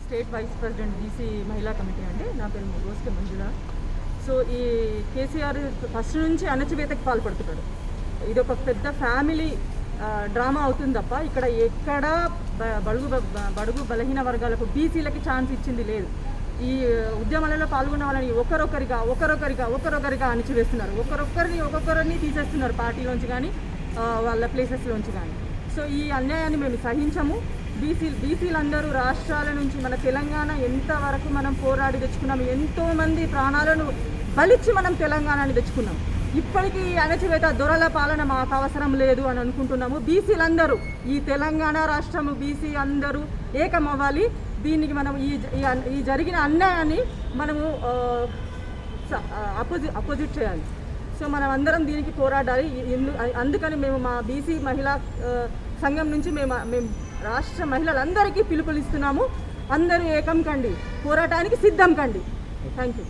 State vice president BC మహిళా committee అండి. నా పేరు గోస్కే మంజుల. సో ఈ కేసీఆర్ ఫస్ట్ నుంచి అణచివేతకు పాల్పడుతున్నాడు. ఇది ఒక పెద్ద ఫ్యామిలీ డ్రామా అవుతుంది తప్ప ఇక్కడ ఎక్కడ బడుగు బలహీన వర్గాలకు బీసీలకి ఛాన్స్ ఇచ్చింది లేదు. ఈ ఉద్యమాలలో పాల్గొన్న వాళ్ళని ఒకరొకరిగా అణచివేస్తున్నారు. ఒక్కొక్కరిని తీసేస్తున్నారు పార్టీలోంచి కానీ వాళ్ళ ప్లేసెస్లోంచి కానీ. సో ఈ అన్యాయాన్ని మేము సహించము. బీసీలందరూ రాష్ట్రాల నుంచి మన తెలంగాణ ఎంతవరకు మనం పోరాడి తెచ్చుకున్నాం. ఎంతోమంది ప్రాణాలను బలిచ్చి మనం తెలంగాణని తెచ్చుకున్నాం. ఇప్పటికీ అణచివేత దొరల పాలన మాకు అవసరం లేదు అని అనుకుంటున్నాము. బీసీలందరూ ఈ తెలంగాణ రాష్ట్రము బీసీ అందరూ ఏకమవ్వాలి. దీనికి మనం ఈ జరిగిన అన్యాయాన్ని మనము అపోజిట్ చేయాలి. సో మనం అందరం దీనికి పోరాడాలి. అందుకని మేము మా బీసీ మహిళా సంఘం నుంచి మేము రాష్ట్ర మహిళలందరికీ పిలుపునిస్తున్నాము. అందరూ ఏకం కండి, పోరాటానికి సిద్ధం కండి. Thank you.